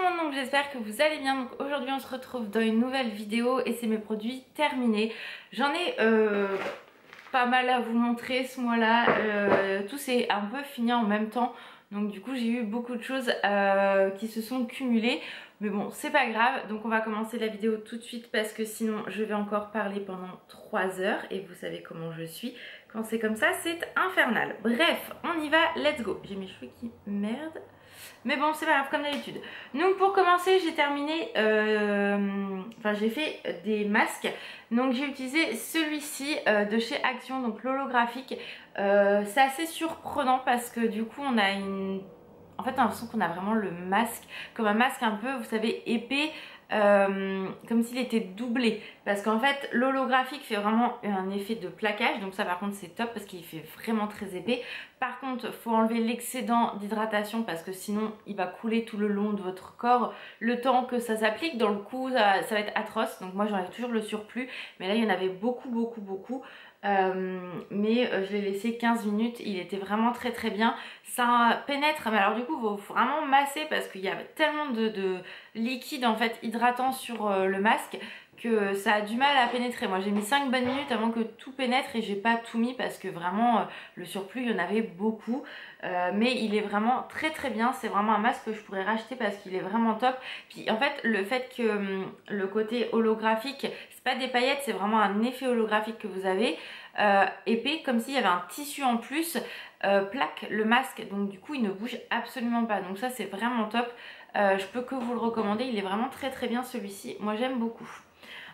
monde, donc j'espère que vous allez bien. Donc aujourd'hui on se retrouve dans une nouvelle vidéo et c'est mes produits terminés. J'en ai pas mal à vous montrer ce mois-là, tout s'est un peu fini en même temps. Donc du coup j'ai eu beaucoup de choses qui se sont cumulées. Mais bon, c'est pas grave, donc on va commencer la vidéo tout de suite parce que sinon je vais encore parler pendant 3 heures et vous savez comment je suis. Quand c'est comme ça, c'est infernal. Bref, on y va, let's go. J'ai mes cheveux qui merdent. Mais bon, c'est pas grave, comme d'habitude. Donc pour commencer, j'ai terminé, j'ai fait des masques. Donc j'ai utilisé celui-ci de chez Action, donc l'holographique. C'est assez surprenant parce que du coup on a une... En fait, on a l'impression qu'on a vraiment le masque, comme un masque un peu, vous savez, épais, comme s'il était doublé. Parce qu'en fait, l'holographique fait vraiment un effet de plaquage. Donc ça, par contre, c'est top parce qu'il fait vraiment très épais. Par contre, il faut enlever l'excédent d'hydratation parce que sinon, il va couler tout le long de votre corps le temps que ça s'applique. Dans le coup, ça va être atroce. Donc moi, j'enlève toujours le surplus. Mais là, il y en avait beaucoup. Je l'ai laissé 15 minutes, il était vraiment très bien. Ça pénètre, mais alors du coup il faut vraiment masser parce qu'il y a tellement de liquide en fait hydratant sur le masque que ça a du mal à pénétrer. Moi j'ai mis 5 bonnes minutes avant que tout pénètre et j'ai pas tout mis parce que vraiment le surplus il y en avait beaucoup. Mais il est vraiment très bien, c'est vraiment un masque que je pourrais racheter parce qu'il est vraiment top. Puis en fait le fait que le côté holographique, c'est pas des paillettes, c'est vraiment un effet holographique que vous avez, épais, comme s'il y avait un tissu en plus, plaque le masque, donc du coup il ne bouge absolument pas, donc ça c'est vraiment top. Je peux que vous le recommander, il est vraiment très bien celui-ci, moi j'aime beaucoup.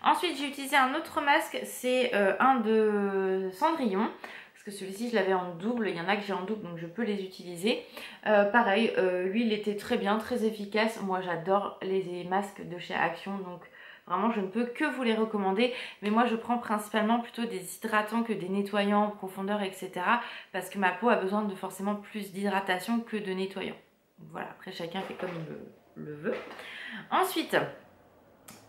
Ensuite j'ai utilisé un autre masque, c'est un de Cendrillon. Parce que celui-ci je l'avais en double, il y en a que j'ai en double donc je peux les utiliser. Pareil, lui il était très bien, très efficace. Moi j'adore les masques de chez Action, donc vraiment je ne peux que vous les recommander. Mais moi je prends principalement plutôt des hydratants que des nettoyants en profondeur, etc. Parce que ma peau a besoin de forcément plus d'hydratation que de nettoyant. Voilà, après chacun fait comme il le veut. Ensuite...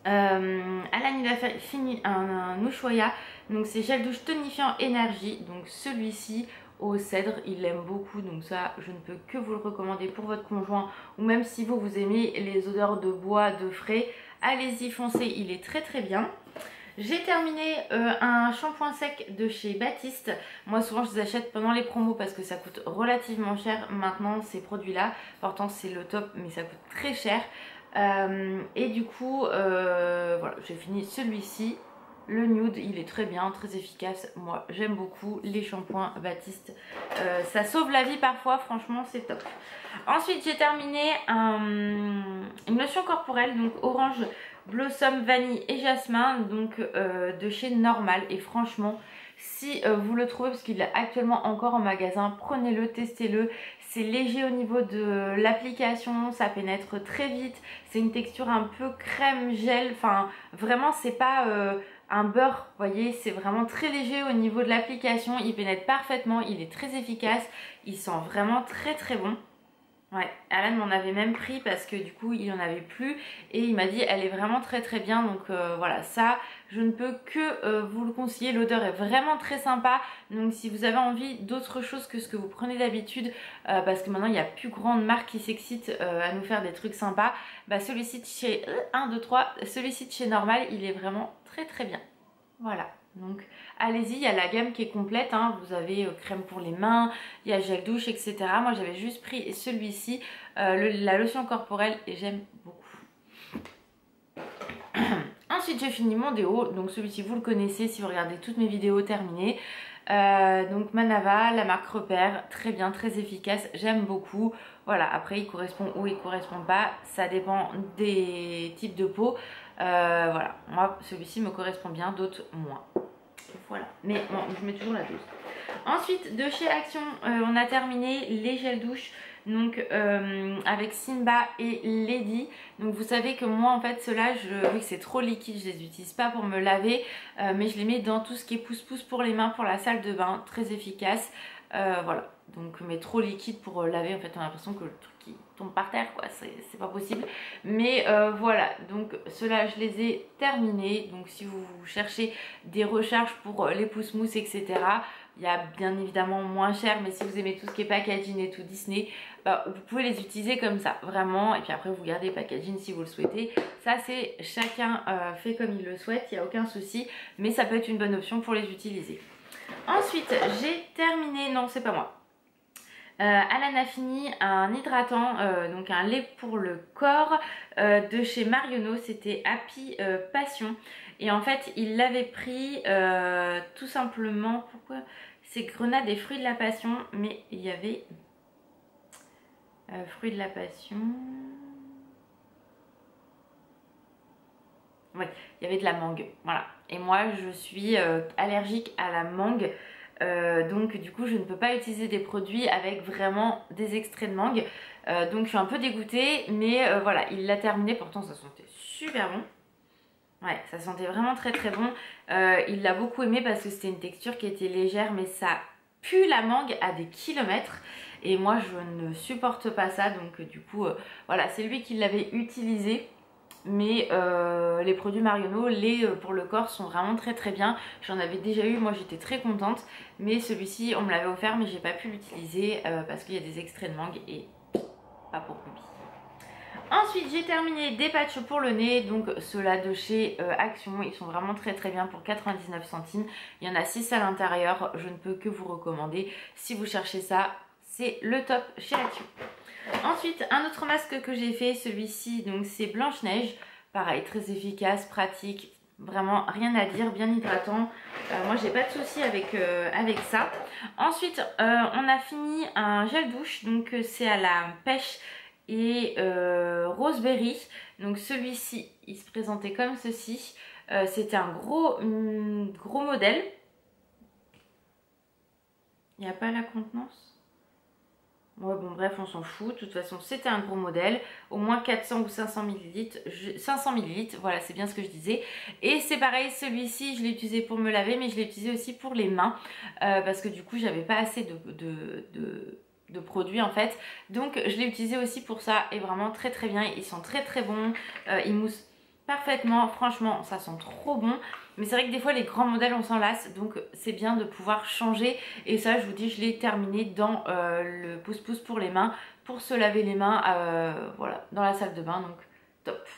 Alan il a fini un Ushuaïa, donc c'est gel douche tonifiant énergie, donc celui-ci au cèdre il l'aime beaucoup, donc ça je ne peux que vous le recommander pour votre conjoint ou même si vous aimez les odeurs de bois, de frais, allez-y foncez, il est très bien. J'ai terminé un shampoing sec de chez Baptiste. Moi souvent je les achète pendant les promos parce que ça coûte relativement cher maintenant ces produits là, pourtant c'est le top mais ça coûte très cher. Et du coup voilà, j'ai fini celui-ci, le nude, il est très bien, très efficace. Moi j'aime beaucoup les shampoings Baptiste, ça sauve la vie parfois, franchement c'est top. Ensuite j'ai terminé une lotion corporelle, donc orange, blossom, vanille et jasmin, donc de chez Normal. Et franchement si vous le trouvez, parce qu'il est actuellement encore en magasin, prenez-le, testez-le. C'est léger au niveau de l'application, ça pénètre très vite. C'est une texture un peu crème, gel, enfin vraiment c'est pas un beurre, vous voyez, c'est vraiment très léger au niveau de l'application. Il pénètre parfaitement, il est très efficace, il sent vraiment très bon. Ouais, Alan m'en avait même pris parce que du coup il n'y en avait plus et il m'a dit elle est vraiment très bien, donc voilà, ça je ne peux que vous le conseiller. L'odeur est vraiment très sympa, donc si vous avez envie d'autre chose que ce que vous prenez d'habitude, parce que maintenant il y a plus grande marque qui s'excite à nous faire des trucs sympas, bah celui-ci de chez 1, 2, 3, celui-ci de chez Normal, il est vraiment très bien. Voilà, donc allez-y, il y a la gamme qui est complète, hein. Vous avez crème pour les mains, il y a gel douche, etc. Moi j'avais juste pris celui-ci, la lotion corporelle, et j'aime beaucoup. Ensuite j'ai fini mon déo, donc celui-ci vous le connaissez si vous regardez toutes mes vidéos terminées. Donc Manava, la marque Repère, très bien, très efficace, j'aime beaucoup. Voilà, après il correspond ou il correspond pas, ça dépend des types de peau. Voilà, moi celui-ci me correspond bien, d'autres moins. Voilà, mais bon, je mets toujours la dose. Ensuite de chez Action, on a terminé les gels douche, donc avec Simba et Lady. Donc vous savez que moi en fait ceux-là, vu que c'est trop liquide, je les utilise pas pour me laver, mais je les mets dans tout ce qui est pousse-pousse pour les mains, pour la salle de bain, très efficace. Voilà, donc mais trop liquide pour laver, en fait on a l'impression que le truc qui tombe par terre quoi, c'est pas possible. Mais voilà, donc ceux-là je les ai terminés. Donc si vous cherchez des recharges pour les pouces mousse, etc., Il y a bien évidemment moins cher, mais si vous aimez tout ce qui est packaging et tout Disney, bah, vous pouvez les utiliser comme ça, vraiment. Et puis après, vous gardez packaging si vous le souhaitez. Ça, c'est chacun fait comme il le souhaite, il n'y a aucun souci. Mais ça peut être une bonne option pour les utiliser. Ensuite, j'ai terminé, non, c'est pas moi. Alan a fini un hydratant, donc un lait pour le corps de chez Marionneau, c'était Happy Passion. Et en fait, il l'avait pris tout simplement, pourquoi? C'est grenade et fruits de la passion, mais il y avait fruits de la passion. Ouais, il y avait de la mangue, voilà. Et moi, je suis allergique à la mangue. Donc du coup je ne peux pas utiliser des produits avec vraiment des extraits de mangue, donc je suis un peu dégoûtée, mais voilà, il l'a terminé, pourtant ça sentait super bon. Ouais, ça sentait vraiment très très bon. Il l'a beaucoup aimé parce que c'était une texture qui était légère, mais ça pue la mangue à des kilomètres et moi je ne supporte pas ça, donc du coup voilà, c'est lui qui l'avait utilisé. Mais les produits Marionneau, les pour le corps sont vraiment très très bien. J'en avais déjà eu, moi j'étais très contente. Mais celui-ci on me l'avait offert mais j'ai pas pu l'utiliser parce qu'il y a des extraits de mangue et pas pour Ruby. Ensuite j'ai terminé des patchs pour le nez, donc ceux-là de chez Action, ils sont vraiment très très bien pour 99 centimes. Il y en a 6 à l'intérieur, je ne peux que vous recommander. Si vous cherchez ça, c'est le top chez Action. Ensuite, un autre masque que j'ai fait, celui-ci, donc c'est Blanche-Neige. Pareil, très efficace, pratique, vraiment rien à dire, bien hydratant. Moi, j'ai pas de souci avec ça. Ensuite, on a fini un gel douche, donc c'est à la pêche et roseberry. Donc celui-ci, il se présentait comme ceci. C'était un gros modèle. Il n'y a pas la contenance? Ouais, bon bref, on s'en fout, de toute façon c'était un gros modèle, au moins 400 ou 500 ml, 500 ml, voilà, c'est bien ce que je disais. Et c'est pareil, celui-ci je l'ai utilisé pour me laver, mais je l'ai utilisé aussi pour les mains, parce que du coup j'avais pas assez de produits en fait, donc je l'ai utilisé aussi pour ça, et vraiment très très bien, ils sont très très bons, ils moussent parfaitement, franchement ça sent trop bon. Mais c'est vrai que des fois les grands modèles on s'en lasse, donc c'est bien de pouvoir changer. Et ça je vous dis, je l'ai terminé dans le pouce-pouce pour les mains, pour se laver les mains, voilà, dans la salle de bain, donc top.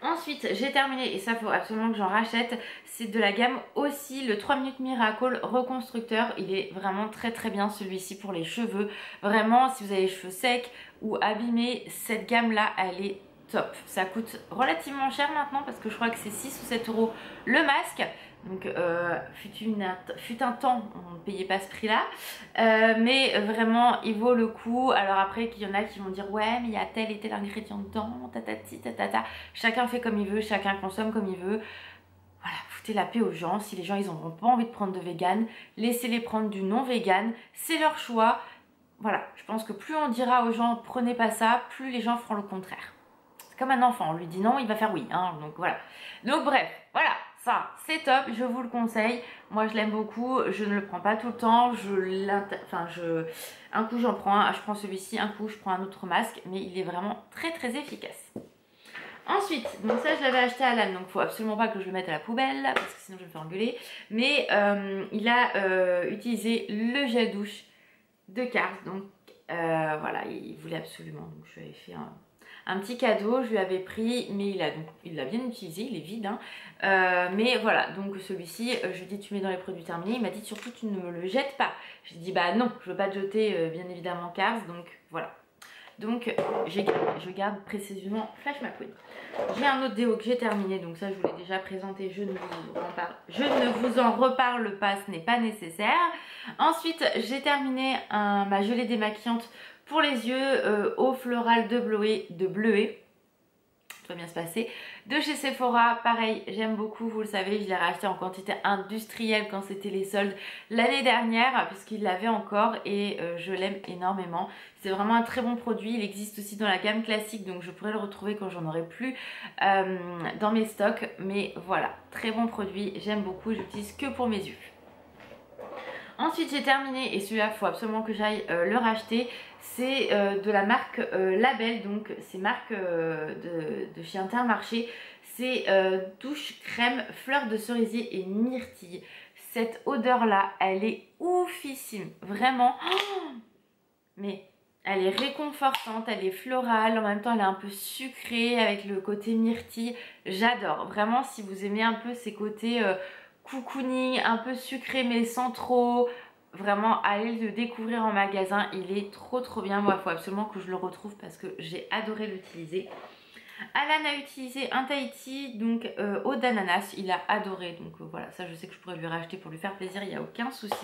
Ensuite j'ai terminé, et ça faut absolument que j'en rachète, c'est de la gamme aussi, le 3 minutes Miracle reconstructeur. Il est vraiment très très bien celui-ci pour les cheveux. Vraiment si vous avez les cheveux secs ou abîmés, cette gamme là elle est top. Ça coûte relativement cher maintenant parce que je crois que c'est 6 ou 7 euros le masque. Donc fut un temps on ne payait pas ce prix là, mais vraiment il vaut le coup. Alors après qu'il y en a qui vont dire ouais mais il y a tel et tel ingrédient dedans, tatati tatata. Chacun fait comme il veut, chacun consomme comme il veut. Voilà, foutez la paix aux gens. Si les gens ils n'auront pas envie de prendre de vegan, laissez-les prendre du non vegan, c'est leur choix. Voilà, je pense que plus on dira aux gens prenez pas ça, plus les gens feront le contraire. C'est comme un enfant, on lui dit non, il va faire oui, hein, donc voilà. Donc bref, voilà, ça c'est top, je vous le conseille. Moi je l'aime beaucoup, je ne le prends pas tout le temps, un coup j'en prends un, je prends celui-ci, un coup je prends un autre masque, mais il est vraiment très très efficace. Ensuite, donc ça je l'avais acheté à Alan, donc il faut absolument pas que je le mette à la poubelle, parce que sinon je vais me faire engueuler. Mais il a utilisé le gel douche de Cars, donc voilà, il voulait absolument, donc je lui avais fait un petit cadeau, je lui avais pris, mais il l'a bien utilisé, il est vide, hein. Mais voilà, donc celui-ci, je lui ai dit tu mets dans les produits terminés, il m'a dit surtout tu ne me le jettes pas. J'ai dit bah non, je veux pas te jeter bien évidemment Cars, donc voilà. Donc je garde précisément Flash McQueen. J'ai un autre déo que j'ai terminé, donc ça je vous l'ai déjà présenté, je ne vous en reparle pas, ce n'est pas nécessaire. Ensuite j'ai terminé ma gelée démaquillante pour les yeux eau florale de Bleuet. Tout va bien se passer. De chez Sephora, pareil, j'aime beaucoup, vous le savez, je l'ai racheté en quantité industrielle quand c'était les soldes l'année dernière, puisqu'il l'avait encore et je l'aime énormément. C'est vraiment un très bon produit, il existe aussi dans la gamme classique, donc je pourrais le retrouver quand j'en aurai plus dans mes stocks. Mais voilà, très bon produit, j'aime beaucoup, j'utilise que pour mes yeux. Ensuite j'ai terminé, et celui-là il faut absolument que j'aille le racheter, c'est de la marque Label, donc c'est marque de chez Intermarché, c'est douche crème fleur de cerisier et myrtille. Cette odeur là, elle est oufissime, vraiment. Mais elle est réconfortante, elle est florale, en même temps elle est un peu sucrée avec le côté myrtille. J'adore, vraiment si vous aimez un peu ces côtés cocooning, un peu sucré mais sans trop. Vraiment, allez le découvrir en magasin, il est trop bien. Moi, il faut absolument que je le retrouve parce que j'ai adoré l'utiliser. Alan a utilisé un Tahiti, donc eau d'ananas, il a adoré. Donc voilà, ça je sais que je pourrais lui racheter pour lui faire plaisir, il n'y a aucun souci.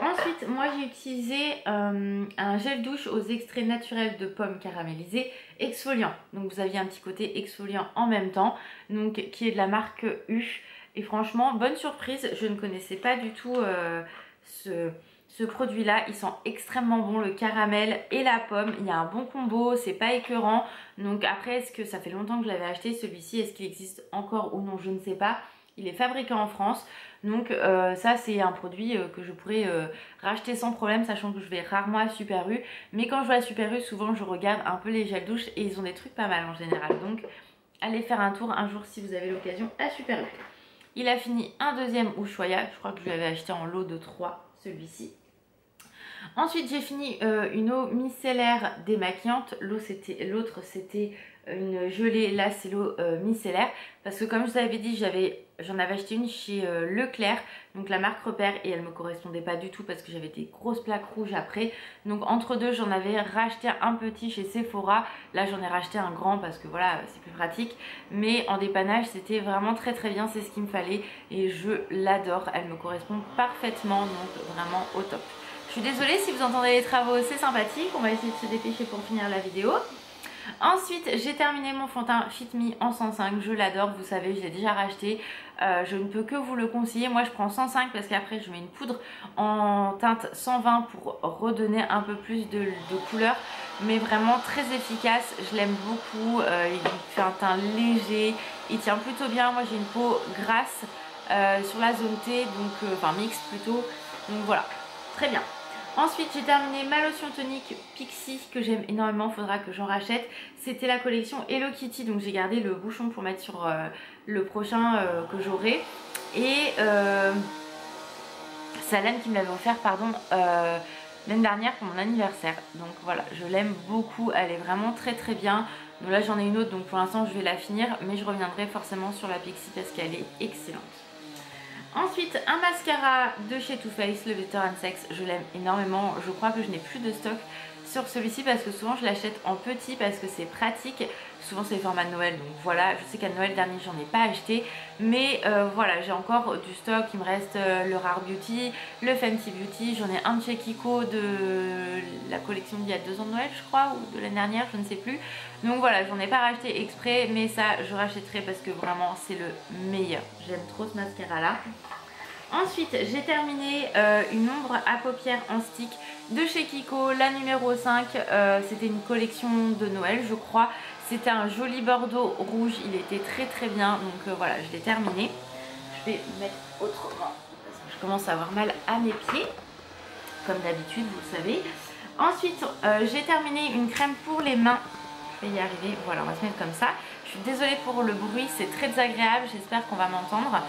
Ensuite, moi j'ai utilisé un gel douche aux extraits naturels de pommes caramélisées exfoliant. Donc vous aviez un petit côté exfoliant en même temps, donc qui est de la marque U. Et franchement, bonne surprise, je ne connaissais pas du tout ce produit là, il sent extrêmement bon, le caramel et la pomme, il y a un bon combo, c'est pas écœurant. Donc après, est-ce que ça fait longtemps que je l'avais acheté celui-ci, est-ce qu'il existe encore ou non, je ne sais pas. Il est fabriqué en France, donc ça c'est un produit que je pourrais racheter sans problème, sachant que je vais rarement à Super U. Mais quand je vais à Super U, souvent je regarde un peu les gels douche et ils ont des trucs pas mal en général. Donc allez faire un tour un jour si vous avez l'occasion à Super U. Il a fini un deuxième Ushuaïa, je crois que je l'avais acheté en lot de 3, celui-ci. Ensuite j'ai fini une eau micellaire démaquillante, l'autre c'était une gelée, là c'est l'eau micellaire parce que comme je vous avais dit j'en avais acheté une chez Leclerc, donc la marque Repère, et elle me correspondait pas du tout parce que j'avais des grosses plaques rouges après, donc entre deux j'en avais racheté un petit chez Sephora, là j'en ai racheté un grand parce que voilà c'est plus pratique, mais en dépannage c'était vraiment très bien, c'est ce qu'il me fallait et je l'adore, elle me correspond parfaitement, donc vraiment au top. Je suis désolée si vous entendez les travaux, c'est sympathique, on va essayer de se dépêcher pour finir la vidéo. Ensuite j'ai terminé mon fond de teint Fit Me en 105, je l'adore, vous savez je l'ai déjà racheté, je ne peux que vous le conseiller. Moi je prends 105 parce qu'après je mets une poudre en teinte 120 pour redonner un peu plus de couleur, mais vraiment très efficace, je l'aime beaucoup, il fait un teint léger, il tient plutôt bien. Moi j'ai une peau grasse sur la zone T, donc enfin mixte plutôt, donc voilà, très bien. Ensuite j'ai terminé ma lotion tonique Pixi que j'aime énormément, faudra que j'en rachète. C'était la collection Hello Kitty, donc j'ai gardé le bouchon pour mettre sur le prochain que j'aurai. Et c'est Alan qui me l'avait offert pardon l'année dernière pour mon anniversaire. Donc voilà, je l'aime beaucoup, elle est vraiment très bien. Donc là j'en ai une autre, donc pour l'instant je vais la finir, mais je reviendrai forcément sur la Pixi parce qu'elle est excellente. Ensuite un mascara de chez Too Faced, le Glitter and Sex, je l'aime énormément. Je crois que je n'ai plus de stock sur celui-ci parce que souvent je l'achète en petit parce que c'est pratique. Souvent c'est les formats de Noël, donc voilà, je sais qu'à Noël dernier j'en ai pas acheté, mais voilà, j'ai encore du stock. Il me reste le Rare Beauty, le Fenty Beauty, j'en ai un de chez Kiko de la collection d'il y a 2 ans de Noël je crois, ou de l'année dernière, je ne sais plus. Donc voilà, j'en ai pas racheté exprès, mais ça je rachèterai parce que vraiment c'est le meilleur. J'aime trop ce mascara là. Ensuite j'ai terminé une ombre à paupières en stick de chez Kiko, la numéro 5, c'était une collection de Noël je crois, c'était un joli bordeaux rouge, il était très bien, donc voilà je l'ai terminé. Je vais mettre autrement parce que je commence à avoir mal à mes pieds, comme d'habitude vous le savez. Ensuite j'ai terminé une crème pour les mains, je vais y arriver, voilà on va se mettre comme ça. Je suis désolée pour le bruit, c'est très désagréable, j'espère qu'on va m'entendre.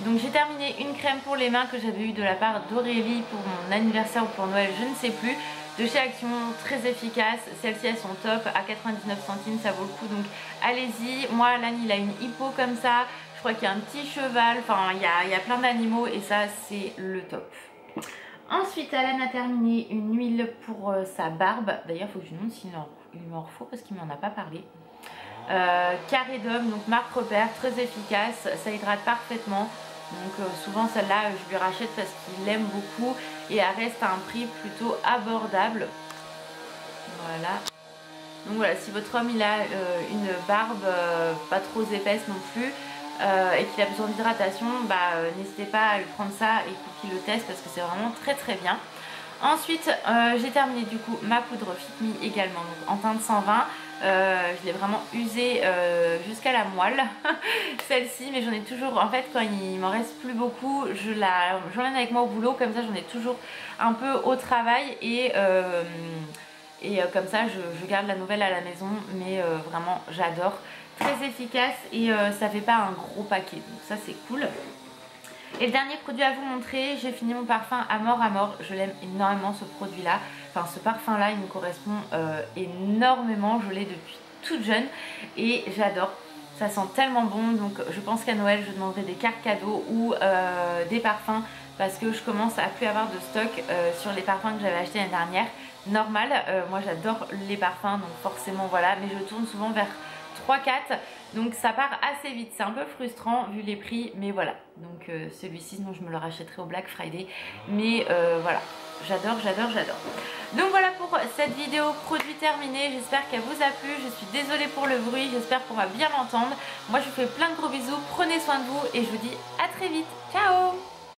Donc j'ai terminé une crème pour les mains que j'avais eu de la part d'Aurélie pour mon anniversaire ou pour Noël, je ne sais plus, de chez Action, très efficace. Celles-ci elles sont top, à 99 centimes, ça vaut le coup, donc allez-y. Moi Alan il a une hippo comme ça, je crois qu'il y a un petit cheval, enfin il y a plein d'animaux et ça c'est le top. Ensuite Alan a terminé une huile pour sa barbe, d'ailleurs il faut que je lui demande s'il m'en faut parce qu'il m'en a pas parlé. Carré d'homme, donc marque Repère, très efficace, ça hydrate parfaitement, donc souvent celle-là je lui rachète parce qu'il l'aime beaucoup et elle reste à un prix plutôt abordable. Voilà, donc voilà, si votre homme il a une barbe pas trop épaisse non plus et qu'il a besoin d'hydratation, n'hésitez pas à lui prendre ça et pour qu'il le teste parce que c'est vraiment très bien. Ensuite j'ai terminé du coup ma poudre Fit Me également, donc en teinte 120. Je l'ai vraiment usée jusqu'à la moelle celle-ci, mais j'en ai toujours, en fait quand il m'en reste plus beaucoup j'emmène avec moi au boulot, comme ça j'en ai toujours un peu au travail et comme ça je garde la nouvelle à la maison, mais vraiment j'adore, très efficace et ça fait pas un gros paquet, donc ça c'est cool. Et le dernier produit à vous montrer, j'ai fini mon parfum Amor Amor. Je l'aime énormément ce produit là, enfin ce parfum là il me correspond énormément. Je l'ai depuis toute jeune et j'adore. Ça sent tellement bon, donc je pense qu'à Noël je demanderai des cartes cadeaux ou des parfums parce que je commence à plus avoir de stock sur les parfums que j'avais achetés l'année dernière. Normal, moi j'adore les parfums donc forcément voilà, mais je tourne souvent vers 3-4, donc ça part assez vite. C'est un peu frustrant vu les prix, mais voilà. Donc celui-ci, sinon je me le rachèterai au Black Friday, mais voilà. J'adore, j'adore, j'adore. Donc voilà pour cette vidéo produit terminée. J'espère qu'elle vous a plu. Je suis désolée pour le bruit. J'espère qu'on va bien m'entendre. Moi je vous fais plein de gros bisous. Prenez soin de vous et je vous dis à très vite. Ciao!